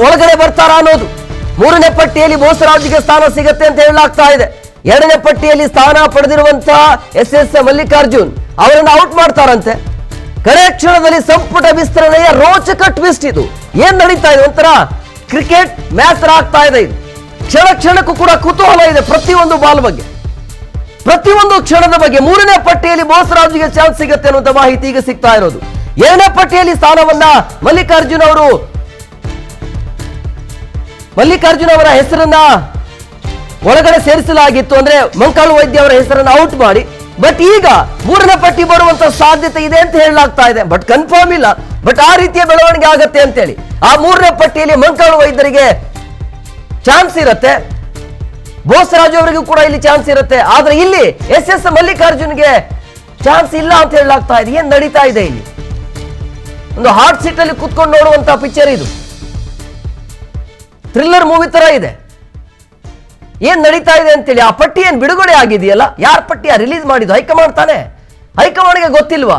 ಒಳಗಡೆ ಬರ್ತಾರಾ ಅನ್ನೋದು. 3ನೇ ಪಟ್ಟಿಯಲ್ಲಿ ಬೋಸರಾಜುಗೆ ಸ್ಥಾನ ಸಿಗುತ್ತೆ ಅಂತ ಹೇಳಲಾಗ್ತಾ ಇದೆ. 2ನೇ ಪಟ್ಟಿಯಲ್ಲಿ ಸ್ಥಾನ ಪಡೆದಿರುವಂತಹ SS ಮಲ್ಲಿಕಾರ್ಜುನ್ ಅವರನ್ನು ಔಟ್ ಮಾಡ್ತಾರಂತೆ. ಕಡೆ ಕ್ಷಣದಲ್ಲಿ ಸಂಪುಟ ವಿಸ್ತರಣೆಯ ರೋಚಕ ಟ್ವಿಸ್ಟ್ ಇದು. ಏನ್ ನಡೀತಾ ಇದೆ, ಒಂಥರ ಕ್ರಿಕೆಟ್ ಮ್ಯಾಚ್ ಆಗ್ತಾ ಇದೆ. ಇದು ಕ್ಷಣ ಕ್ಷಣಕ್ಕೂ ಕೂಡ ಕುತೂಹಲ ಇದೆ. ಪ್ರತಿಯೊಂದು ಬಾಲ್ ಬಗ್ಗೆ, ಪ್ರತಿಯೊಂದು ಕ್ಷಣದ ಬಗ್ಗೆ. 3ನೇ ಪಟ್ಟಿಯಲ್ಲಿ ಬೋಸರಾಜುಗೆ ಚಾನ್ಸ್ ಸಿಗುತ್ತೆ ಅನ್ನುವಂತ ಮಾಹಿತಿ ಈಗ ಸಿಗ್ತಾ ಇರೋದು. 2ನೇ ಪಟ್ಟಿಯಲ್ಲಿ ಸ್ಥಾನವನ್ನ ಮಲ್ಲಿಕಾರ್ಜುನ್ ಅವರ ಹೆಸರನ್ನ ಒಳಗಡೆ ಸೇರಿಸಲಾಗಿತ್ತು. ಅಂದ್ರೆ ಮಂಕಾಳು ವೈದ್ಯ ಅವರ ಹೆಸರನ್ನ ಔಟ್ ಮಾಡಿ. ಬಟ್ ಈಗ 3ನೇ ಪಟ್ಟಿ ಬರುವಂತ ಸಾಧ್ಯತೆ ಇದೆ ಅಂತ ಹೇಳಲಾಗ್ತಾ ಇದೆ. ಬಟ್ ಕನ್ಫರ್ಮ್ ಇಲ್ಲ. ಬಟ್ ಆ ರೀತಿಯ ಬೆಳವಣಿಗೆ ಆಗತ್ತೆ ಅಂತೇಳಿ ಆ 3ನೇ ಪಟ್ಟಿಯಲ್ಲಿ ಮಂಕಾಳು ವೈದ್ಯರಿಗೆ ಚಾನ್ಸ್ ಇರುತ್ತೆ, ಬೋಸರಾಜು ಅವರಿಗೂ ಕೂಡ ಇಲ್ಲಿ ಚಾನ್ಸ್ ಇರುತ್ತೆ. ಆದ್ರೆ ಇಲ್ಲಿ SS ಮಲ್ಲಿಕಾರ್ಜುನ್ಗೆ ಚಾನ್ಸ್ ಇಲ್ಲ ಅಂತ ಹೇಳಲಾಗ್ತಾ ಇದೆ. ಏನ್ ನಡೀತಾ ಇದೆ ಇಲ್ಲಿ? ಒಂದು ಹಾರ್ಟ್ ಸೀಟ್ ಅಲ್ಲಿ ಕುತ್ಕೊಂಡು ನೋಡುವಂತ ಪಿಕ್ಚರ್ ಇದು. ಥ್ರಿಲ್ಲರ್ ಮೂವಿ ತರ ಇದೆ. ಏನ್ ನಡೀತಾ ಇದೆ ಅಂತೇಳಿ ಆ ಪಟ್ಟಿ ಏನ್ ಬಿಡುಗಡೆ ಆಗಿದೆಯಲ್ಲ, ಯಾರ ಪಟ್ಟಿಯ ರಿಲೀಸ್ ಮಾಡಿದ್ದು? ಹೈಕಮಾಂಡ್ ತಾನೆ. ಹೈಕಮಾಂಡ್ಗೆ ಗೊತ್ತಿಲ್ವಾ?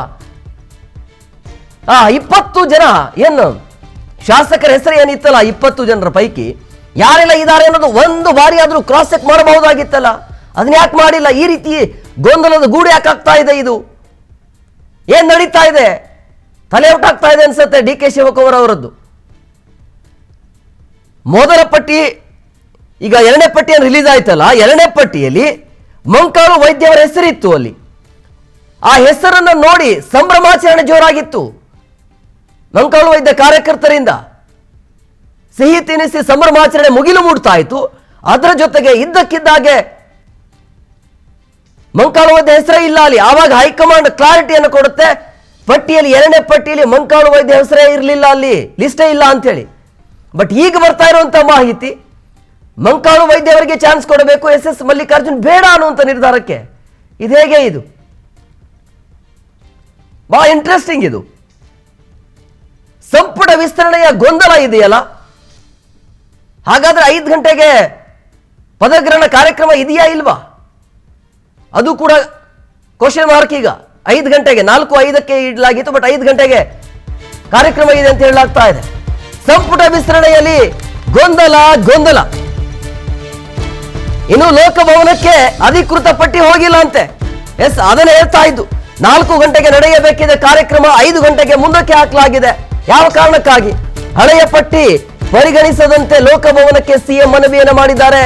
20 ಜನ ಏನು ಶಾಸಕರ ಹೆಸರು ಏನಿತ್ತಲ್ಲ, 20 ಜನರ ಪೈಕಿ ಯಾರೆಲ್ಲ ಇದ್ದಾರೆ ಅನ್ನೋದು ಒಂದು ಬಾರಿ ಆದ್ರೂ ಕ್ರಾಸ್ ಚೆಕ್ ಮಾಡಬಹುದಾಗಿತ್ತಲ್ಲ. ಅದನ್ನ ಯಾಕೆ ಮಾಡಿಲ್ಲ? ಈ ರೀತಿ ಗೊಂದಲದ ಗೂಡು ಯಾಕೆ ಆಗ್ತಾ ಇದೆ? ಇದು ಏನ್ ನಡೀತಾ ಇದೆ? ತಲೆ ಔಟ್ ಆಗ್ತಾ ಇದೆ ಅನ್ಸುತ್ತೆ DK ಶಿವಕುಮಾರ್ ಅವರದ್ದು. ಮೊದಲ ಪಟ್ಟಿ ಈಗ 2ನೇ ಪಟ್ಟಿಯನ್ನು ರಿಲೀಸ್ ಆಯ್ತಲ್ಲ, 2ನೇ ಪಟ್ಟಿಯಲ್ಲಿ ಮಂಕಾಳು ವೈದ್ಯ ಅವರ ಹೆಸರಿತ್ತು. ಅಲ್ಲಿ ಆ ಹೆಸರನ್ನು ನೋಡಿ ಸಂಭ್ರಮಾಚರಣೆ ಜೋರಾಗಿತ್ತು. ಮಂಕಾಳು ವೈದ್ಯ ಕಾರ್ಯಕರ್ತರಿಂದ ಸಿಹಿ ತಿನಿಸಿ ಸಂಭ್ರಮಾಚರಣೆ ಮುಗಿಲು ಮೂಡ್ತಾ ಇತ್ತು. ಅದರ ಜೊತೆಗೆ ಇದ್ದಕ್ಕಿದ್ದಾಗೆ ಮಂಕಾಳು ವೈದ್ಯ ಹೆಸರೇ ಇಲ್ಲ ಅಲ್ಲಿ. ಆವಾಗ ಹೈಕಮಾಂಡ್ ಕ್ಲಾರಿಟಿಯನ್ನು ಕೊಡುತ್ತೆ, ಪಟ್ಟಿಯಲ್ಲಿ 2ನೇ ಪಟ್ಟಿಯಲ್ಲಿ ಮಂಕಾಳು ವೈದ್ಯ ಹೆಸರೇ ಇರಲಿಲ್ಲ, ಅಲ್ಲಿ ಲಿಸ್ಟೇ ಇಲ್ಲ ಅಂತೇಳಿ. ಬಟ್ ಈಗ ಬರ್ತಾ ಇರುವಂತ ಮಾಹಿತಿ ಮಂಕಾಳು ವೈದ್ಯ ಅವರಿಗೆ ಚಾನ್ಸ್ ಕೊಡಬೇಕು, SS ಮಲ್ಲಿಕಾರ್ಜುನ್ ಬೇಡ ಅನ್ನುವಂಥ ನಿರ್ಧಾರಕ್ಕೆ. ಇದು ಹೇಗೆ? ಇದು ಬಹಳ ಇಂಟ್ರೆಸ್ಟಿಂಗ್. ಇದು ಸಂಪುಟ ವಿಸ್ತರಣೆಯ ಗೊಂದಲ ಇದೆಯಲ್ಲ. ಹಾಗಾದ್ರೆ 5 ಗಂಟೆಗೆ ಪದಗ್ರಹಣ ಕಾರ್ಯಕ್ರಮ ಇದೆಯಾ ಇಲ್ವಾ? ಅದು ಕೂಡ ಕ್ವಶನ್ ಮಾರ್ಕ್. ಈಗ 5 ಗಂಟೆಗೆ 4:05ಕ್ಕೆ ಇಡಲಾಗಿತ್ತು, ಬಟ್ 5 ಗಂಟೆಗೆ ಕಾರ್ಯಕ್ರಮ ಇದೆ ಅಂತ ಹೇಳಲಾಗ್ತಾ ಇದೆ. ಸಂಪುಟ ವಿಸ್ತರಣೆಯಲ್ಲಿ ಗೊಂದಲ. ಇನ್ನು ಲೋಕಭವನಕ್ಕೆ ಅಧಿಕೃತ ಪಟ್ಟಿ ಹೋಗಿಲ್ಲ ಅಂತೆ. ಅದನ್ನ ಹೇಳ್ತಾ ಇದ್ದು. 4 ಗಂಟೆಗೆ ನಡೆಯಬೇಕಿದೆ ಕಾರ್ಯಕ್ರಮ, 5 ಗಂಟೆಗೆ ಮುಂದಕ್ಕೆ ಹಾಕಲಾಗಿದೆ. ಯಾವ ಕಾರಣಕ್ಕಾಗಿ? ಹಳೆಯ ಪಟ್ಟಿ ಪರಿಗಣಿಸದಂತೆ ಲೋಕಭವನಕ್ಕೆ CM ಮನವಿಯನ್ನು ಮಾಡಿದ್ದಾರೆ.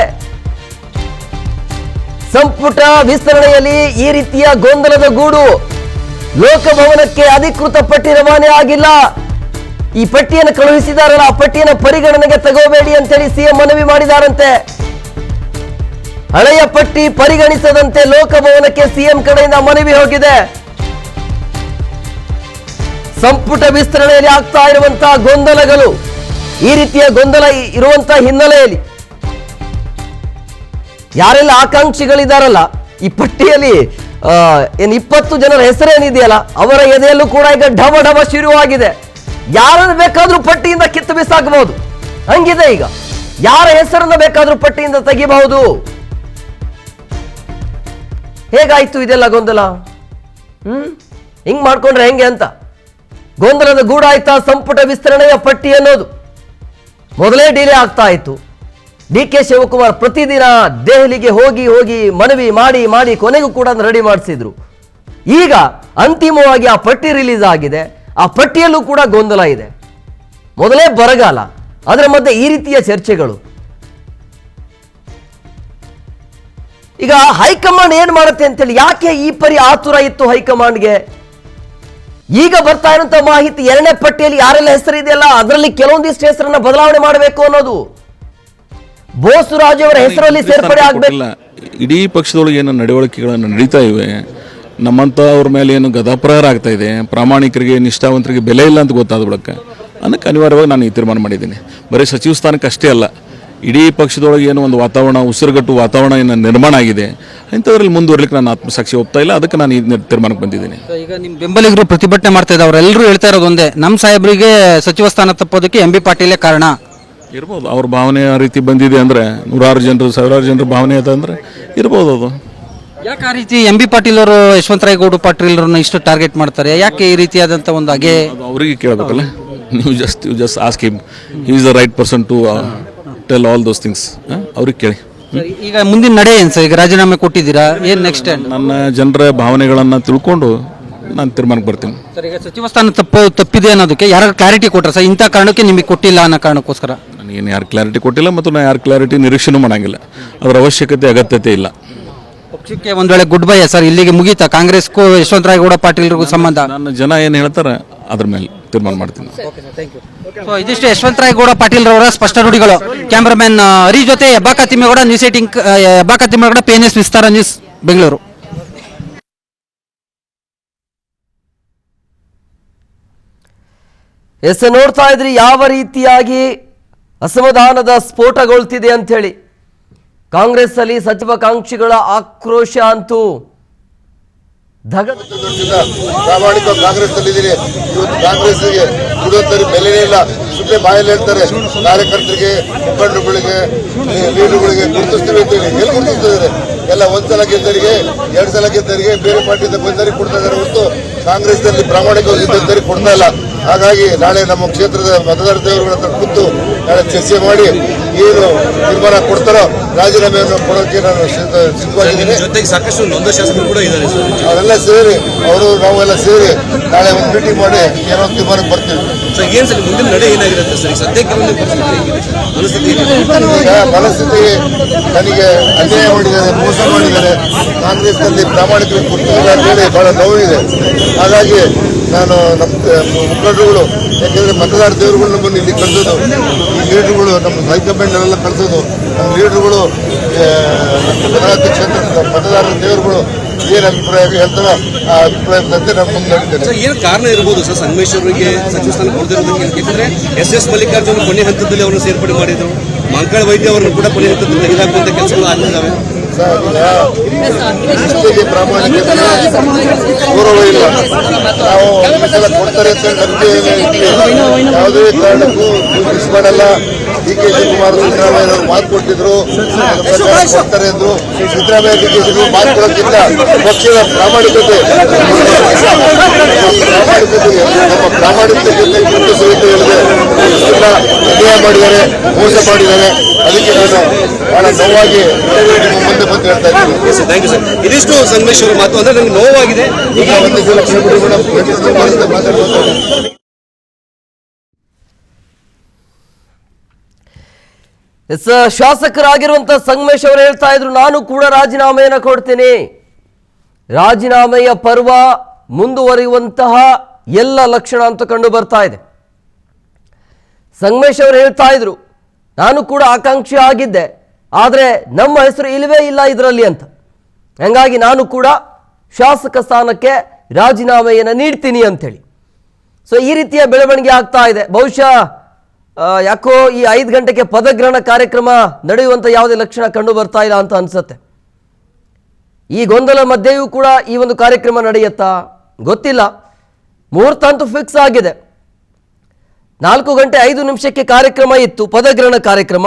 ಸಂಪುಟ ವಿಸ್ತರಣೆಯಲ್ಲಿ ಈ ರೀತಿಯ ಗೊಂದಲದ ಗೂಡು. ಲೋಕಭವನಕ್ಕೆ ಅಧಿಕೃತ ಪಟ್ಟಿ ರವಾನೆ ಆಗಿಲ್ಲ. ಈ ಪಟ್ಟಿಯನ್ನು ಕಳುಹಿಸಿದಾರಲ್ಲ, ಆ ಪಟ್ಟಿಯನ್ನು ಪರಿಗಣನೆಗೆ ತಗೋಬೇಡಿ ಅಂತೇಳಿ CM ಮನವಿ ಮಾಡಿದಾರಂತೆ. ಹಳೆಯ ಪಟ್ಟಿ ಪರಿಗಣಿಸದಂತೆ ಲೋಕಭವನಕ್ಕೆ CM ಕಡೆಯಿಂದ ಮನವಿ ಹೋಗಿದೆ. ಸಂಪುಟ ವಿಸ್ತರಣೆಯಲ್ಲಿ ಆಗ್ತಾ ಇರುವಂತಹ ಗೊಂದಲಗಳು, ಈ ರೀತಿಯ ಗೊಂದಲ ಇರುವಂತಹ ಹಿನ್ನೆಲೆಯಲ್ಲಿ ಯಾರೆಲ್ಲ ಆಕಾಂಕ್ಷಿಗಳಿದಾರಲ್ಲ, ಈ ಪಟ್ಟಿಯಲ್ಲಿ 20 ಜನರ ಹೆಸರೇನಿದೆಯಲ್ಲ, ಅವರ ಎದೆಯಲ್ಲೂ ಕೂಡ ಈಗ ಢವ ಶುರುವಾಗಿದೆ. ಯಾರನ್ನು ಬೇಕಾದ್ರೂ ಪಟ್ಟಿಯಿಂದ ಕಿತ್ತು ಬಿಸಾಕಬಹುದು, ಹಂಗಿದೆ ಈಗ. ಯಾರ ಹೆಸರನ್ನ ಬೇಕಾದ್ರೂ ಪಟ್ಟಿಯಿಂದ ತೆಗಿಬಹುದು. ಹೇಗಾಯ್ತು ಇದೆಲ್ಲ ಗೊಂದಲ? ಹಿಂಗ್ ಮಾಡ್ಕೊಂಡ್ರೆ ಹೆಂಗೆ ಅಂತ ಗೊಂದಲದ ಗೂಡಾಯ್ತಾ ಸಂಪುಟ ವಿಸ್ತರಣೆಯ ಪಟ್ಟಿ ಅನ್ನೋದು. ಮೊದಲೇ ಡಿಲೇ ಆಗ್ತಾ ಇತ್ತು. DK ಶಿವಕುಮಾರ್ ಪ್ರತಿದಿನ ದೆಹಲಿಗೆ ಹೋಗಿ ಮನವಿ ಮಾಡಿ ಕೊನೆಗೂ ಕೂಡ ರೆಡಿ ಮಾಡಿಸಿದ್ರು. ಈಗ ಅಂತಿಮವಾಗಿ ಆ ಪಟ್ಟಿ ರಿಲೀಸ್ ಆಗಿದೆ. ಆ ಪಟ್ಟಿಯಲ್ಲೂ ಕೂಡ ಗೊಂದಲ ಇದೆ. ಮೊದಲೇ ಬರಗಾಲ, ಅದರ ಮಧ್ಯೆ ಈ ರೀತಿಯ ಚರ್ಚೆಗಳು. ಈಗ ಹೈಕಮಾಂಡ್ ಏನ್ ಮಾಡುತ್ತೆ ಅಂತೇಳಿ, ಯಾಕೆ ಈ ಪರಿ ಆತುರ ಇತ್ತು ಹೈಕಮಾಂಡ್ಗೆ? ಈಗ ಬರ್ತಾ ಇರುವಂತ ಮಾಹಿತಿ 2ನೇ ಪಟ್ಟಿಯಲ್ಲಿ ಯಾರೆಲ್ಲ ಹೆಸರು ಇದೆಯಲ್ಲ, ಅದರಲ್ಲಿ ಕೆಲವೊಂದಿಷ್ಟು ಹೆಸರನ್ನ ಬದಲಾವಣೆ ಮಾಡಬೇಕು ಅನ್ನೋದು. ಬೋಸರಾಜು ಅವರ ಹೆಸರಲ್ಲಿ ಸೇರ್ಪಡೆ ಆಗಬೇಕು. ಇಡೀ ಪಕ್ಷದೊಳಗೆ ಏನು ನಡವಳಿಕೆಗಳನ್ನು ನಡೀತಾ ಇವೆ, ನಮ್ಮಂಥವ್ರ ಮೇಲೆ ಏನು ಗದಾಪ್ರಹಾರ ಆಗ್ತಾ ಇದೆ, ಪ್ರಾಮಾಣಿಕರಿಗೆ ನಿಷ್ಠಾವಂತರಿಗೆ ಬೆಲೆ ಇಲ್ಲ ಅಂತ ಗೊತ್ತಾದ ಬಳಿಕ ಅದಕ್ಕೆ ಅನಿವಾರ್ಯವಾಗಿ ನಾನು ಈ ತೀರ್ಮಾನ ಮಾಡಿದ್ದೀನಿ. ಬರೀ ಸಚಿವ ಸ್ಥಾನಕ್ಕೆ ಅಷ್ಟೇ ಅಲ್ಲ, ಇಡೀ ಪಕ್ಷದೊಳಗೆ ಏನು ಒಂದು ವಾತಾವರಣ, ಉಸಿರುಗಟ್ಟು ವಾತಾವರಣ ಏನು ನಿರ್ಮಾಣ ಆಗಿದೆ, ಇಂಥದ್ರಲ್ಲಿ ಮುಂದುವರಲಿಕ್ಕೆ ನಾನು ಆತ್ಮಸಾಕ್ಷಿ ಒಪ್ತಾ ಇಲ್ಲ. ಅದಕ್ಕೆ ನಾನು ಈ ತೀರ್ಮಾನಕ್ಕೆ ಬಂದಿದ್ದೀನಿ. ಈಗ ನಿಮ್ಮ ಬೆಂಬಲಿಗರು ಪ್ರತಿಭಟನೆ ಮಾಡ್ತಾ ಇದ್ದಾರೆ, ಅವರೆಲ್ಲರೂ ಹೇಳ್ತಾ ಇರೋದು ಒಂದೇ, ನಮ್ಮ ಸಾಹೇಬರಿಗೆ ಸಚಿವ ಸ್ಥಾನ ತಪ್ಪೋದಕ್ಕೆ MB ಪಾಟೀಲೇ ಕಾರಣ ಇರ್ಬೋದು. ಅವ್ರ ಭಾವನೆ ಆ ರೀತಿ ಬಂದಿದೆ ಅಂದರೆ, ನೂರಾರು ಜನರು ಸಾವಿರಾರು ಜನರ ಭಾವನೆ ಅದ ಅಂದರೆ ಇರ್ಬೋದು. ಅದು ಯಾಕೆ ಆ ರೀತಿ MB ಪಾಟೀಲ್ ಅವರು ಯಶವಂತರಾಯ ಗೌಡ ಪಾಟೀಲ್ ಅವ್ರನ್ನ ಇಷ್ಟು ಟಾರ್ಗೆಟ್ ಮಾಡ್ತಾರೆ? ಯಾಕೆ ಈ ರೀತಿಯಾದಂಥ ಒಂದು ಅವರಿಗೆ ಕೇಳಬೇಕಲ್ಲ. ನೀವು just ask him, he is the right person to tell all those things. ಅವ್ರಿಗೆ ಕೇಳಿ. ಈಗ ಮುಂದಿನ ನಡೆ ಏನು ಸರ್? ಈಗ ರಾಜೀನಾಮೆ ಕೊಟ್ಟಿದ್ದೀರಾ, ಏನು ನೆಕ್ಸ್ಟ್? ನನ್ನ ಜನರ ಭಾವನೆಗಳನ್ನು ತಿಳ್ಕೊಂಡು ನಾನು ತೀರ್ಮಾನಕ್ಕೆ ಬರ್ತೀನಿ. ಸರ್, ಈಗ ಸಚಿವ ಸ್ಥಾನ ತಪ್ಪಿದೆ ಅನ್ನೋದಕ್ಕೆ ಯಾರು ಕ್ಲಾರಿಟಿ ಕೊಟ್ಟರೆ ಸರ್? ಇಂಥ ಕಾರಣಕ್ಕೆ ನಿಮಗೆ ಕೊಟ್ಟಿಲ್ಲ ಅನ್ನೋ ಕಾರಣಕ್ಕೋಸ್ಕರ ನನಗೇನು ಯಾರು ಕ್ಲಾರಿಟಿ ಕೊಟ್ಟಿಲ್ಲ ಮತ್ತು ನಾನು ಯಾರು ಕ್ಲಾರಿಟಿ ನಿರೀಕ್ಷೆನೂ ಮಾಡೋಂಗಿಲ್ಲ. ಅದರ ಅವಶ್ಯಕತೆ ಅಗತ್ಯತೆ ಇಲ್ಲ. ಪಕ್ಷಕ್ಕೆ ಒಂದು ವೇಳೆ ಗುಡ್ ಬೈ ಸರ್, ಇಲ್ಲಿಗೆ ಮುಗೀತಾ ಕಾಂಗ್ರೆಸ್ಗೂ ಯಶವಂತರಾಯಗೌಡ ಪಾಟೀಲ್ರಿಗೂ ಸಂಬಂಧ? ನನ್ನ ಜನ ಏನು ಹೇಳ್ತಾರೆ ಅದ್ರ ಮೇಲೆ ತೀರ್ಮಾನ ಮಾಡ್ತೀನಿ. ಸೊ ಇದಿಷ್ಟು ಯಶವಂತರಾಯಗೌಡ ಪಾಟೀಲ್ರವರ ಸ್ಪಷ್ಟ ನುಡಿಗಳು. ಕ್ಯಾಮ್ರಾಮನ್ ಹರಿ ಜೊತೆ ಹೆಬ್ಬಾಕ ತಿಮ್ಮೇಗೌಡ, ನ್ಯೂಸ್ 18 ಹೆಬ್ಬಾಕ ತಿಮ್ಮೇಗೌಡ, PNS ವಿಸ್ತಾರ ನ್ಯೂಸ್, ಬೆಂಗಳೂರು. ನೋಡ್ತಾ ಇದ್ರಿ ಯಾವ ರೀತಿಯಾಗಿ ಅಸಮಾಧಾನದ ಸ್ಫೋಟಗೊಳ್ತಿದೆ ಅಂತ ಹೇಳಿ. ಕಾಂಗ್ರೆಸ್ ಅಲ್ಲಿ ಸಚಿವಾಕಾಂಕ್ಷಿಗಳ ಆಕ್ರೋಶ ಅಂತೂ ಪ್ರಾಮಾಣಿಕ ಕಾಂಗ್ರೆಸ್ ಅಲ್ಲಿದ್ದೀನಿ. ಇವತ್ತು ಕಾಂಗ್ರೆಸ್ಗೆ ದುಡಿಯೋಂಥವ್ರಿಗೆ ಬೆಲೆನೇ ಇಲ್ಲ. ಸುಮ್ಮನೆ ಬಾಯಲ್ಲಿ ಹೇಳ್ತಾರೆ ಕಾರ್ಯಕರ್ತರಿಗೆ, ಮುಖಂಡರುಗಳಿಗೆ, ಲೀಡರ್ಗಳಿಗೆ ಗುರುತಿಸ್ತೀವಿ ಅಂತೇಳಿ. ಎಲ್ಲಿ ಗುರುತಿಸ್ತಿದ್ದಾರೆ? ಎಲ್ಲ ಒಂದ್ಸಲ ಗೆದ್ದರಿಗೆ, 2 ಸಲ ಗೆದ್ದರಿಗೆ, ಬೇರೆ ಪಾರ್ಟಿಯಿಂದ ಬಂದರಿಗೆ ಕೊಡ್ತಾ ಇದ್ದಾರೆ ಹೊರತು ಕಾಂಗ್ರೆಸ್ನಲ್ಲಿ ಪ್ರಾಮಾಣಿಕವಾಗಿ ಇದ್ದಂತರಿಗೆ ಕೊಡ್ತಾ ಇಲ್ಲ. ಹಾಗಾಗಿ ನಾಳೆ ನಮ್ಮ ಕ್ಷೇತ್ರದ ಮತದಾರ ದೇವರುಗಳ ಹತ್ರ ಕೂತು ನಾಳೆ ಚರ್ಚೆ ಮಾಡಿ ಏನು ತೀರ್ಮಾನ ಕೊಡ್ತಾರೋ ರಾಜೀನಾಮೆಯನ್ನು ಕೊಡೋಕೆ ನಾನು ಸಿದ್ಧವಾಗಿದ್ದೀನಿ. ಜೊತೆಗೆ ಸಾಕಷ್ಟು ನೊಂದ ಶಾಸಕರು ಕೂಡ ಇದ್ದಾರೆ. ಅವರೆಲ್ಲ ಸೇರಿ ನಾವೆಲ್ಲ ಸೇರಿ ನಾಳೆ ಒಂದು ಮೀಟಿಂಗ್ ಮಾಡಿ ಏನೋ ತೀರ್ಮಾನಕ್ಕೆ ಬರ್ತೀವಿ. ಸರ್, ಏನ್ ಸರ್ ಮುಂದಿನ ನಡೆ ಏನಾಗಿರುತ್ತೆ ಸರ್? ಸದ್ಯಕ್ಕೆ ಮನಸ್ಥಿತಿ ನನಗೆ ಅನ್ಯಾಯ ಮಾಡಿದ್ದಾರೆ, ಮೋಸ ಮಾಡಿದ್ದಾರೆ, ಕಾಂಗ್ರೆಸ್ನಲ್ಲಿ ಪ್ರಾಮಾಣಿಕವಾಗಿ ಕೊಡ್ತಿಲ್ಲ ಅಂತೇಳಿ ಬಹಳ ನೋವಿದೆ. ಹಾಗಾಗಿ ನಾನು ನಮ್ಮ ಮುಖಂಡರುಗಳು, ಯಾಕೆಂದರೆ ಮತದಾರ ದೇವರುಗಳು ನಮ್ಮನ್ನು ಇಲ್ಲಿ ಕಳಿಸೋದು, ಈ ಲೀಡರ್ಗಳು ನಮ್ಮ ಹೈಕಮಾಂಡ್ನೆಲ್ಲ ಕಳಿಸೋದು, ನಮ್ಮ ಲೀಡರ್ಗಳು ಭದ್ರಾವತಿ ಕ್ಷೇತ್ರದ ಮತದಾರರ ದೇವರುಗಳು ಏನು ಅಭಿಪ್ರಾಯ ಹೇಳ್ತಾರೋ ಆ ಅಭಿಪ್ರಾಯದಂತೆ ನಾನು ಮುಂದೆ ನಡೀತೇನೆ. ಸರ್, ಏನು ಕಾರಣ ಇರ್ಬೋದು ಸರ್ ಸಂಗಮೇಶ್ವರಿಗೆ ಸಚಿವ ಸ್ಥಾನ ಕೊಡದಿರೋದಕ್ಕೆ? ಯಾಕೆಂದ್ರೆ SS ಮಲ್ಲಿಕಾರ್ಜುನ ಕೊನೆ ಹಂತದಲ್ಲಿ ಅವರನ್ನು ಸೇರ್ಪಡೆ ಮಾಡಿದ್ರು, ಮಂಕಾಳ ವೈದ್ಯ ಅವರನ್ನು ಕೂಡ ಕೊನೆ ಹಂತದಲ್ಲಿ ತೆಗೆದುಹಾಕುವಂತ ಕೆಲಸಗಳು ಆಗಿದ್ದಾವೆ. ಇಷ್ಟಕ್ಕೆ ಪ್ರಾಮಾಣಿಕತೆ ಗೌರವ ಇಲ್ಲ. ನಾವು ಈ ಸಲ ಕೊಡ್ತಾರೆ ಅಂತ ನಂಬಿಕೆ ಯಾವುದೇ ಕಾರಣಕ್ಕೂ ಮಿಸ್ ಮಾಡಲ್ಲ. DK ಶಿವಕುಮಾರ್ ಸಿದ್ದರಾಮಯ್ಯ ಮಾತು ಕೊಟ್ಟಿದ್ರು, ಕೊಡ್ತಾರೆ ಎಂದು. ಸಿದ್ದರಾಮಯ್ಯ DK ಶಿವಕುಮಾರ್ ಮಾತು ಕೊಡೋಕ್ಕಿಂತ ಪಕ್ಷದ ಪ್ರಾಮಾಣಿಕತೆ ನಮ್ಮ ಪ್ರಾಮಾಣಿಕತೆ ಮುಂದೆ ಸಹಿತ ಹೇಳಿದೆ. ಅನ್ಯಾಯ ಮಾಡಿದ್ದಾರೆ, ಮೋಸ ಮಾಡಿದ್ದಾರೆ. ಅದಕ್ಕೆ ನಾನು ಬಹಳ ನೋವಾಗಿ ಮುಂದೆ ಬಂದು ಹೇಳ್ತಾ ಇದ್ದೀನಿ. Thank you sir. ಇದಿಷ್ಟು ಸಂಗಮೇಶ್ವರ ಮಾತು. ಅಂದ್ರೆ ನನಗೆ ನೋವಾಗಿದೆ. ಈಗ ಒಂದೇ ಸಲ ಕೇಳ್ಬಿಡಿ ಮೇಡಮ್, ಮಾತಾಡ್ಬೋದು. ಶಾಸಕರಾಗಿರುವಂತ ಸಂಗಮೇಶ್ ಅವರು ಹೇಳ್ತಾ ಇದ್ರು, ನಾನು ಕೂಡ ರಾಜೀನಾಮೆಯನ್ನು ಕೊಡ್ತೀನಿ. ರಾಜೀನಾಮೆಯ ಪರ್ವ ಮುಂದುವರಿಯುವಂತಹ ಎಲ್ಲ ಲಕ್ಷಣ ಅಂತ ಕಂಡು ಬರ್ತಾ ಇದೆ. ಸಂಗಮೇಶ್ ಅವರು ಹೇಳ್ತಾ ಇದ್ರು, ನಾನು ಕೂಡ ಆಕಾಂಕ್ಷಿ ಆಗಿದ್ದೆ, ಆದರೆ ನಮ್ಮ ಹೆಸರು ಇಲ್ಲವೇ ಇಲ್ಲ ಇದರಲ್ಲಿ ಅಂತ. ಹಂಗಾಗಿ ನಾನು ಕೂಡ ಶಾಸಕ ಸ್ಥಾನಕ್ಕೆ ರಾಜೀನಾಮೆಯನ್ನು ನೀಡ್ತೀನಿ ಅಂಥೇಳಿ. ಸೊ ಈ ರೀತಿಯ ಬೆಳವಣಿಗೆ ಆಗ್ತಾ ಇದೆ. ಬಹುಶಃ ಯಾಕೋ ಈ 5 ಗಂಟೆಗೆ ಪದಗ್ರಹಣ ಕಾರ್ಯಕ್ರಮ ನಡೆಯುವಂಥ ಯಾವುದೇ ಲಕ್ಷಣ ಕಂಡು ಬರ್ತಾ ಇಲ್ಲ ಅಂತ ಅನ್ಸುತ್ತೆ. ಈ ಗೊಂದಲ ಮಧ್ಯೆಯೂ ಕೂಡ ಈ ಒಂದು ಕಾರ್ಯಕ್ರಮ ನಡೆಯುತ್ತಾ ಗೊತ್ತಿಲ್ಲ. ಮುಹೂರ್ತ ಅಂತೂ ಫಿಕ್ಸ್ ಆಗಿದೆ. 4 ಗಂಟೆ 5 ನಿಮಿಷಕ್ಕೆ ಕಾರ್ಯಕ್ರಮ ಇತ್ತು, ಪದಗ್ರಹಣ ಕಾರ್ಯಕ್ರಮ.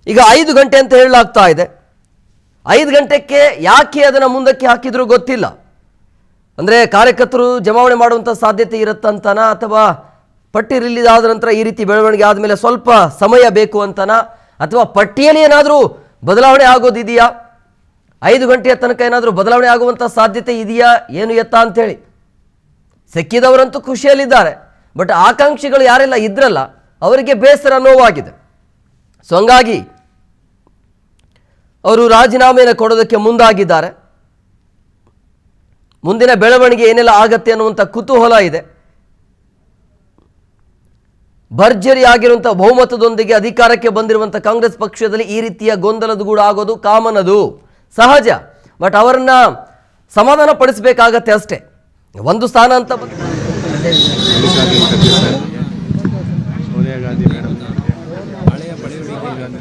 ಈಗ 5 ಗಂಟೆ ಅಂತ ಹೇಳಲಾಗ್ತಾ ಇದೆ. 5 ಗಂಟೆಗೆ ಯಾಕೆ ಅದನ್ನು ಮುಂದಕ್ಕೆ ಹಾಕಿದ್ರು ಗೊತ್ತಿಲ್ಲ. ಅಂದರೆ ಕಾರ್ಯಕರ್ತರು ಜಮಾವಣೆ ಮಾಡುವಂಥ ಸಾಧ್ಯತೆ ಇರುತ್ತಂತನ, ಅಥವಾ ಪಟ್ಟಿ ರಿಲೀಸ್ ಆದ ನಂತರ ಈ ರೀತಿ ಬೆಳವಣಿಗೆ ಆದಮೇಲೆ ಸ್ವಲ್ಪ ಸಮಯ ಬೇಕು ಅಂತನ, ಅಥವಾ ಪಟ್ಟಿಯಲ್ಲಿ ಏನಾದರೂ ಬದಲಾವಣೆ ಆಗೋದಿದೆಯಾ, 5 ಗಂಟೆಯ ತನಕ ಏನಾದರೂ ಬದಲಾವಣೆ ಆಗುವಂಥ ಸಾಧ್ಯತೆ ಇದೆಯಾ, ಏನು ಎತ್ತ ಅಂಥೇಳಿ. ಸಿಕ್ಕಿದವರಂತೂ ಖುಷಿಯಲ್ಲಿದ್ದಾರೆ, ಬಟ್ ಆಕಾಂಕ್ಷಿಗಳು ಯಾರೆಲ್ಲ ಇದ್ರಲ್ಲ ಅವರಿಗೆ ಬೇಸರ, ನೋವಾಗಿದೆ. ಸೊ ಹಂಗಾಗಿ ಅವರು ರಾಜೀನಾಮೆಯನ್ನು ಕೊಡೋದಕ್ಕೆ ಮುಂದಾಗಿದ್ದಾರೆ. ಮುಂದಿನ ಬೆಳವಣಿಗೆ ಏನೆಲ್ಲ ಆಗತ್ತೆ ಅನ್ನುವಂಥ ಕುತೂಹಲ ಇದೆ. ಭರ್ಜರಿ ಆಗಿರುವಂಥ ಬಹುಮತದೊಂದಿಗೆ ಅಧಿಕಾರಕ್ಕೆ ಬಂದಿರುವಂಥ ಕಾಂಗ್ರೆಸ್ ಪಕ್ಷದಲ್ಲಿ ಈ ರೀತಿಯ ಗೊಂದಲದ ಗೂಡು ಆಗೋದು ಕಾಮನ್, ಅದು ಸಹಜ. ಬಟ್ ಅವರನ್ನ ಸಮಾಧಾನ ಪಡಿಸಬೇಕಾಗತ್ತೆ ಅಷ್ಟೇ. ಒಂದು ಸ್ಥಾನ ಅಂತ ಸೋನಿಯಾ ಗಾಂಧಿ ಮೇಡಮ್,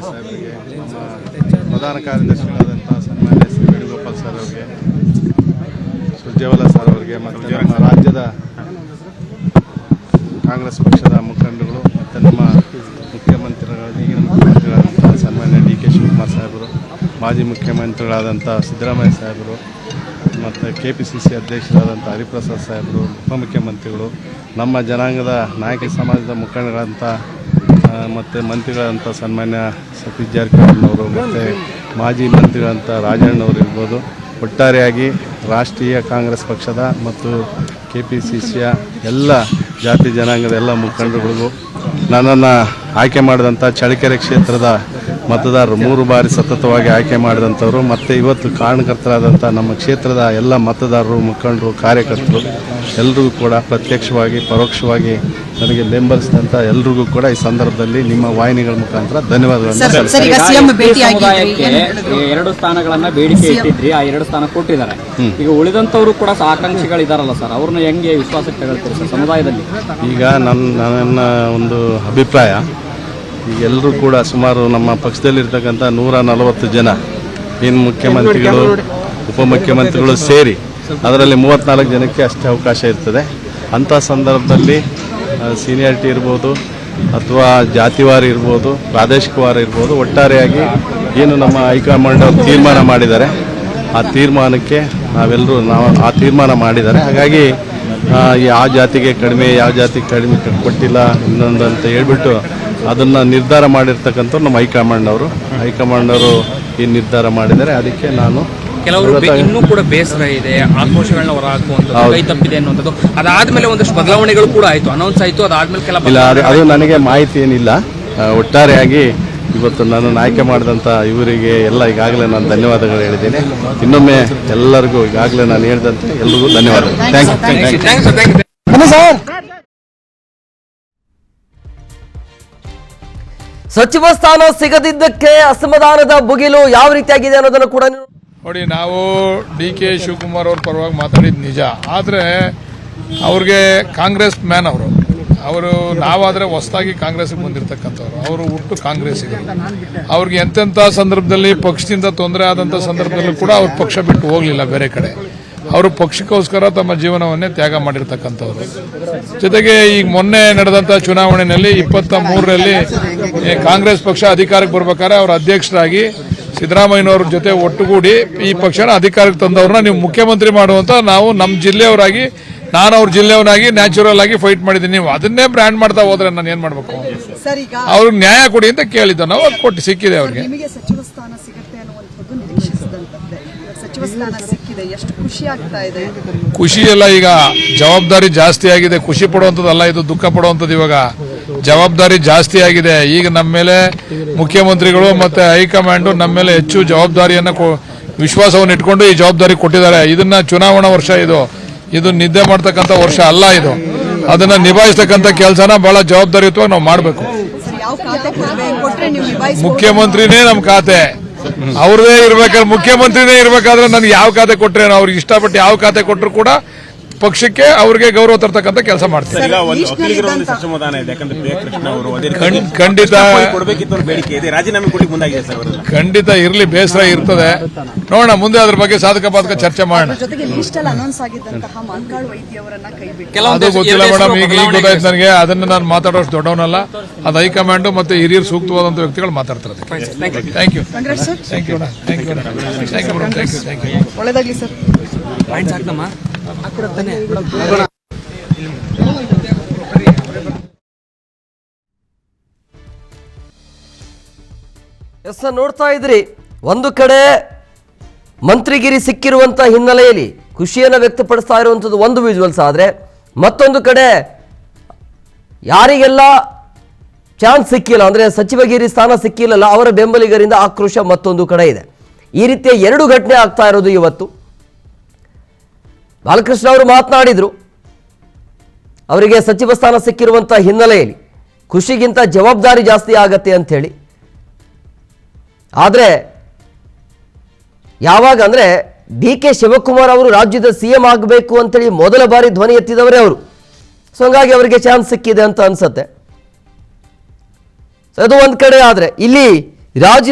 ಸಾಹೇಬರಿಗೆ, ಪ್ರಧಾನ ಕಾರ್ಯದರ್ಶಿಗಳಾದಂಥ ಸನ್ಮಾನ್ಯ ಶ್ರೀ ವೇಣುಗೋಪಾಲ್ ಸರ್ ಅವರಿಗೆ, ಸುರ್ಜೇವಾಲ ಸರ್ ಅವರಿಗೆ, ಮತ್ತು ನಮ್ಮ ರಾಜ್ಯದ ಕಾಂಗ್ರೆಸ್ ಪಕ್ಷದ ಮುಖಂಡರುಗಳು ಮತ್ತು ನಮ್ಮ ಈಗಿನ ಮುಖ್ಯಮಂತ್ರಿಗಳಾದಂಥ ಸನ್ಮಾನ್ಯ DK ಶಿವಕುಮಾರ್ ಸಾಹೇಬರು, ಮಾಜಿ ಮುಖ್ಯಮಂತ್ರಿಗಳಾದಂಥ ಸಿದ್ದರಾಮಯ್ಯ ಸಾಹೇಬರು, ಮತ್ತು KPCC ಅಧ್ಯಕ್ಷರಾದಂಥ ಹರಿಪ್ರಸಾದ್ ಸಾಹೇಬರು, ಉಪಮುಖ್ಯಮಂತ್ರಿಗಳು, ನಮ್ಮ ಜನಾಂಗದ ನಾಯಕ ಸಮಾಜದ ಮುಖಂಡಗಳಂತ ಮತ್ತು ಮಂತ್ರಿಗಳಂತ ಸನ್ಮಾನ್ಯ ಸತೀಶ್ ಜಾರಕಿಹೊಳಿಯವರು ಮತ್ತು ಮಾಜಿ ಮಂತ್ರಿಗಳಂತ ರಾಜಣ್ಣವರು ಇರ್ಬೋದು, ಒಟ್ಟಾರೆಯಾಗಿ ರಾಷ್ಟ್ರೀಯ ಕಾಂಗ್ರೆಸ್ ಪಕ್ಷದ ಮತ್ತು KPCCಯ ಎಲ್ಲ ಜಾತಿ ಜನಾಂಗದ ಎಲ್ಲ ಮುಖಂಡರುಗಳಿಗೂ ನನ್ನನ್ನು ಆಯ್ಕೆ ಮಾಡಿದಂಥ ಚಳ್ಳಕೆರೆ ಕ್ಷೇತ್ರದ ಮತದಾರರು 3 ಬಾರಿ ಸತತವಾಗಿ ಆಯ್ಕೆ ಮಾಡಿದಂಥವ್ರು ಮತ್ತು ಇವತ್ತು ಕಾರಣಕರ್ತರಾದಂಥ ನಮ್ಮ ಕ್ಷೇತ್ರದ ಎಲ್ಲ ಮತದಾರರು, ಮುಖಂಡರು, ಕಾರ್ಯಕರ್ತರು ಎಲ್ರಿಗೂ ಕೂಡ ಪ್ರತ್ಯಕ್ಷವಾಗಿ ಪರೋಕ್ಷವಾಗಿ ನನಗೆ ಬೆಂಬಲಿಸಿದಂಥ ಎಲ್ರಿಗೂ ಕೂಡ ಈ ಸಂದರ್ಭದಲ್ಲಿ ನಿಮ್ಮ ವಾಹಿನಿಗಳ ಮುಖಾಂತರ ಧನ್ಯವಾದಗಳನ್ನು ಸರ್, ಈಗ ಸಿಎಂ ಸಮುದಾಯಕ್ಕೆ 2 ಸ್ಥಾನಗಳನ್ನ ಬೇಡಿಕೆ ಇಟ್ಟಿದ್ರಿ, ಆ 2 ಸ್ಥಾನ ಕೊಟ್ಟಿದ್ದಾರೆ. ಈಗ ಉಳಿದಂತವರು ಕೂಡ ಆಕಾಂಕ್ಷಿಗಳಿದಾರಲ್ಲ ಸರ್, ಅವ್ರನ್ನ ಹೆಂಗೆ ವಿಶ್ವಾಸಕ್ಕೆ ತಗೊಳ್ತೀರಿ ಸರ್ ಸಮುದಾಯದಲ್ಲಿ? ಈಗ ನನ್ನ ಒಂದು ಅಭಿಪ್ರಾಯ, ಈಗ ಎಲ್ಲರೂ ಕೂಡ ಸುಮಾರು ನಮ್ಮ ಪಕ್ಷದಲ್ಲಿರ್ತಕ್ಕಂಥ 140 ಜನ ಏನು ಮುಖ್ಯಮಂತ್ರಿಗಳು, ಉಪಮುಖ್ಯಮಂತ್ರಿಗಳು ಸೇರಿ ಅದರಲ್ಲಿ 34 ಜನಕ್ಕೆ ಅಷ್ಟೇ ಅವಕಾಶ ಇರ್ತದೆ. ಅಂಥ ಸಂದರ್ಭದಲ್ಲಿ ಸೀನಿಯಾರಿಟಿ ಇರ್ಬೋದು ಅಥವಾ ಜಾತಿವಾರ ಇರ್ಬೋದು, ಪ್ರಾದೇಶಿಕವಾರ ಇರ್ಬೋದು, ಒಟ್ಟಾರೆಯಾಗಿ ಏನು ನಮ್ಮ ಹೈಕಮಾಂಡ್ ಅವರು ತೀರ್ಮಾನ ಮಾಡಿದ್ದಾರೆ ಆ ತೀರ್ಮಾನಕ್ಕೆ ನಾವು ಆ ತೀರ್ಮಾನ ಮಾಡಿದ್ದಾರೆ. ಹಾಗಾಗಿ ಯಾವ ಜಾತಿಗೆ ಕಡಿಮೆ, ಯಾವ ಜಾತಿಗೆ ಕಡಿಮೆ ಕೊಟ್ಟಿಲ್ಲ ಇನ್ನೊಂದು ಅಂತ ಹೇಳ್ಬಿಟ್ಟು ಅದನ್ನು ನಿರ್ಧಾರ ಮಾಡಿರ್ತಕ್ಕಂಥವ್ರು ನಮ್ಮ ಹೈಕಮಾಂಡ್ ಅವರು ಈ ನಿರ್ಧಾರ ಮಾಡಿದ್ದಾರೆ. ಅದಕ್ಕೆ ನಾನು ಕೆಲವರು ಇನ್ನೂ ಕೂಡ ಬೇಸರ ಇದೆ, ಆಕ್ರೋಶಗಳನ್ನ ಹೊರಹಾಕುವಂಥದ್ದು, ಕೈ ತಪ್ಪಿದೆ ಅನ್ನುವಂಥದ್ದು. ಅದಾದ್ಮೇಲೆ ಒಂದಷ್ಟು ಬದಲಾವಣೆಗಳು ಕೂಡ ಆಯಿತು, ಅನೌನ್ಸ್ ಆಯಿತು. ಅದಾದ್ಮೇಲೆ ಇಲ್ಲ, ಅದು ನನಗೆ ಮಾಹಿತಿ ಏನಿಲ್ಲ. ಒಟ್ಟಾರೆಯಾಗಿ ಇವತ್ತು ನನ್ನನ್ನು ಆಯ್ಕೆ ಮಾಡಿದಂಥ ಇವರಿಗೆ ಎಲ್ಲ ಈಗಾಗಲೇ ನಾನು ಧನ್ಯವಾದಗಳು ಹೇಳಿದ್ದೇನೆ. ಇನ್ನೊಮ್ಮೆ ಎಲ್ಲರಿಗೂ ಈಗಾಗಲೇ ನಾನು ಹೇಳಿದಂತೆ ಎಲ್ರಿಗೂ ಧನ್ಯವಾದಗಳು. Thank you. ಸಚಿವ ಸ್ಥಾನ ಸಿಗದಿದ್ದಕ್ಕೆ ಅಸಮಾಧಾನದ ಭುಗಿಲು ಯಾವ ರೀತಿಯಾಗಿದೆ ಅನ್ನೋದನ್ನು ಕೂಡ ನೋಡಿ. ನಾವು DK ಶಿವಕುಮಾರ್ ಅವ್ರ ಪರವಾಗಿ ಮಾತಾಡಿದ್ದು ನಿಜ, ಆದರೆ ಅವ್ರಿಗೆ ಕಾಂಗ್ರೆಸ್ ಮ್ಯಾನ್ ಅವರು ನಾವಾದರೆ ಹೊಸದಾಗಿ ಕಾಂಗ್ರೆಸ್ಗೆ ಬಂದಿರತಕ್ಕಂಥವ್ರು, ಅವರು ಹುಟ್ಟು ಕಾಂಗ್ರೆಸ್ಸಿಗೆ. ಅವ್ರಿಗೆ ಎಂತೆಂಥ ಸಂದರ್ಭದಲ್ಲಿ ಪಕ್ಷದಿಂದ ತೊಂದರೆ ಆದಂಥ ಸಂದರ್ಭದಲ್ಲೂ ಕೂಡ ಅವ್ರು ಪಕ್ಷ ಬಿಟ್ಟು ಹೋಗಲಿಲ್ಲ ಬೇರೆ ಕಡೆ. ಅವರು ಪಕ್ಷಕ್ಕೋಸ್ಕರ ತಮ್ಮ ಜೀವನವನ್ನೇ ತ್ಯಾಗ ಮಾಡಿರ್ತಕ್ಕಂಥವ್ರು. ಜೊತೆಗೆ ಈಗ ಮೊನ್ನೆ ನಡೆದಂಥ ಚುನಾವಣೆಯಲ್ಲಿ 23ರಲ್ಲಿ ಕಾಂಗ್ರೆಸ್ ಪಕ್ಷ ಅಧಿಕಾರಕ್ಕೆ ಬರ್ಬೇಕಾದ್ರೆ ಅವರ ಅಧ್ಯಕ್ಷರಾಗಿ ಸಿದ್ದರಾಮಯ್ಯನವ್ರ ಜೊತೆ ಒಟ್ಟುಗೂಡಿ ಈ ಪಕ್ಷನ ಅಧಿಕಾರಕ್ಕೆ ತಂದವ್ರನ್ನ ನೀವು ಮುಖ್ಯಮಂತ್ರಿ ಮಾಡುವಂತ ನಾವು ನಮ್ಮ ಜಿಲ್ಲೆಯವರಾಗಿ, ನಾನು ಅವ್ರ ಜಿಲ್ಲೆಯವನಾಗಿ ನ್ಯಾಚುರಲ್ ಆಗಿ ಫೈಟ್ ಮಾಡಿದ್ದೀನಿ. ನೀವು ಅದನ್ನೇ ಬ್ರ್ಯಾಂಡ್ ಮಾಡ್ತಾ ಹೋದ್ರೆ ನಾನು ಏನ್ ಮಾಡ್ಬೇಕು? ಅವ್ರಿಗೆ ನ್ಯಾಯ ಕೊಡಿ ಅಂತ ಕೇಳಿದ್ದ ನಾವು, ಅದು ಕೊಟ್ಟು ಸಿಕ್ಕಿದೆ ಅವ್ರಿಗೆ. ಸಚಿವ ಸ್ಥಾನ ಸಿಗುತ್ತೆ ಅನ್ನುವಂಥದ್ದು ನಿರೀಕ್ಷಿಸಿದಂತೆ ಸಚಿವ ಸ್ಥಾನ ಸಿಕ್ಕಿದೆ, ಎಷ್ಟು ಖುಷಿ ಆಗ್ತಾ ಇದೆ? ಖುಷಿ ಎಲ್ಲ, ಈಗ ಜವಾಬ್ದಾರಿ ಜಾಸ್ತಿ ಆಗಿದೆ. ಖುಷಿ ಪಡುವಂಥದ್ದಲ್ಲ ಇದು, ದುಃಖ ಪಡುವಂಥದ್ದು. ಇವಾಗ ಜವಾಬ್ದಾರಿ ಜಾಸ್ತಿ ಆಗಿದೆ. ಈಗ ನಮ್ಮ ಮೇಲೆ ಮುಖ್ಯಮಂತ್ರಿಗಳು ಮತ್ತೆ ಹೈಕಮಾಂಡ್ ನಮ್ಮ ಮೇಲೆ ಹೆಚ್ಚು ಜವಾಬ್ದಾರಿಯನ್ನ ವಿಶ್ವಾಸವನ್ನು ಇಟ್ಕೊಂಡು ಈ ಜವಾಬ್ದಾರಿ ಕೊಟ್ಟಿದ್ದಾರೆ. ಇದನ್ನ ಚುನಾವಣಾ ವರ್ಷ, ಇದು ನಿದ್ದೆ ಮಾಡ್ತಕ್ಕಂಥ ವರ್ಷ ಅಲ್ಲ. ಇದು ಅದನ್ನ ನಿಭಾಯಿಸ್ತಕ್ಕಂಥ ಕೆಲಸನ ಬಹಳ ಜವಾಬ್ದಾರಿಯುತವಾಗಿ ನಾವು ಮಾಡಬೇಕು. ಮುಖ್ಯಮಂತ್ರಿನೇ ನಮ್ಮ ಖಾತೆ, ಅವ್ರದೇ ಇರ್ಬೇಕಾದ್ರೆ, ಮುಖ್ಯಮಂತ್ರಿನೇ ಇರ್ಬೇಕಾದ್ರೆ ನನಗೆ ಯಾವ ಖಾತೆ ಕೊಟ್ರೆ, ಅವ್ರಿಗೆ ಇಷ್ಟಪಟ್ಟು ಯಾವ ಖಾತೆ ಕೊಟ್ಟರು ಕೂಡ ಪಕ್ಷಕ್ಕೆ ಅವ್ರಿಗೆ ಗೌರವ ತರ್ತಕ್ಕಂಥ ಕೆಲಸ ಮಾಡ್ತಾರೆ. ಖಂಡಿತ ಇರ್ಲಿ, ಬೇಸರ ಇರ್ತದೆ. ನೋಡೋಣ ಮುಂದೆ ಅದ್ರ ಬಗ್ಗೆ ಸಾಧಕ ಬಾಧಕ ಚರ್ಚೆ ಮಾಡೋಣ. ಅದು ಗೊತ್ತಿಲ್ಲ ಮೇಡಮ್, ಈಗ ಗೊತ್ತಾಯ್ತು ನನಗೆ. ಅದನ್ನ ನಾನು ಮಾತಾಡೋಷ್ಟು ದೊಡ್ಡವನಲ್ಲ, ಅದು ಹೈಕಮಾಂಡ್ ಮತ್ತೆ ಹಿರಿಯರು ಸೂಕ್ತವಾದಂತ ವ್ಯಕ್ತಿಗಳು ಮಾತಾಡ್ತಾರೆ. Thank you. ಒಳ್ಳೆದಾಗ್ಲಿ ಸರ್. ನೋಡ್ತಾ ಇದ್ರಿ, ಒಂದು ಕಡೆ ಮಂತ್ರಿಗಿರಿ ಸಿಕ್ಕಿರುವಂತ ಹಿನ್ನೆಲೆಯಲ್ಲಿ ಖುಷಿಯನ್ನು ವ್ಯಕ್ತಪಡಿಸ್ತಾ ಇರುವಂಥದ್ದು ಒಂದು ವಿಜುವಲ್ಸ್ ಆದ್ರೆ, ಮತ್ತೊಂದು ಕಡೆ ಯಾರಿಗೆಲ್ಲ ಚಾನ್ಸ್ ಸಿಕ್ಕಿಲ್ಲ ಅಂದ್ರೆ ಸಚಿವಗಿರಿ ಸ್ಥಾನ ಸಿಕ್ಕಿಲ್ಲಲ್ಲ ಅವರ ಬೆಂಬಲಿಗರಿಂದ ಆಕ್ರೋಶ ಮತ್ತೊಂದು ಕಡೆ ಇದೆ. ಈ ರೀತಿಯ 2 ಘಟನೆ ಆಗ್ತಾ ಇರೋದು ಇವತ್ತು. ಬಾಲಕೃಷ್ಣ ಅವರು ಮಾತನಾಡಿದ್ರು, ಅವರಿಗೆ ಸಚಿವ ಸ್ಥಾನ ಸಿಕ್ಕಿರುವಂಥ ಹಿನ್ನೆಲೆಯಲ್ಲಿ ಖುಷಿಗಿಂತ ಜವಾಬ್ದಾರಿ ಜಾಸ್ತಿ ಆಗತ್ತೆ ಅಂತ ಹೇಳಿ. ಆದರೆ ಯಾವಾಗ ಅಂದರೆ DK ಶಿವಕುಮಾರ್ ಅವರು ರಾಜ್ಯದ CM ಆಗಬೇಕು ಅಂತೇಳಿ ಮೊದಲ ಬಾರಿ ಧ್ವನಿ ಎತ್ತಿದವರೇ ಅವರು. ಸೊ ಹಂಗಾಗಿ ಅವರಿಗೆ ಚಾನ್ಸ್ ಸಿಕ್ಕಿದೆ ಅಂತ ಅನ್ಸುತ್ತೆ. ಅದು ಒಂದು ಕಡೆ. ಆದರೆ ಇಲ್ಲಿ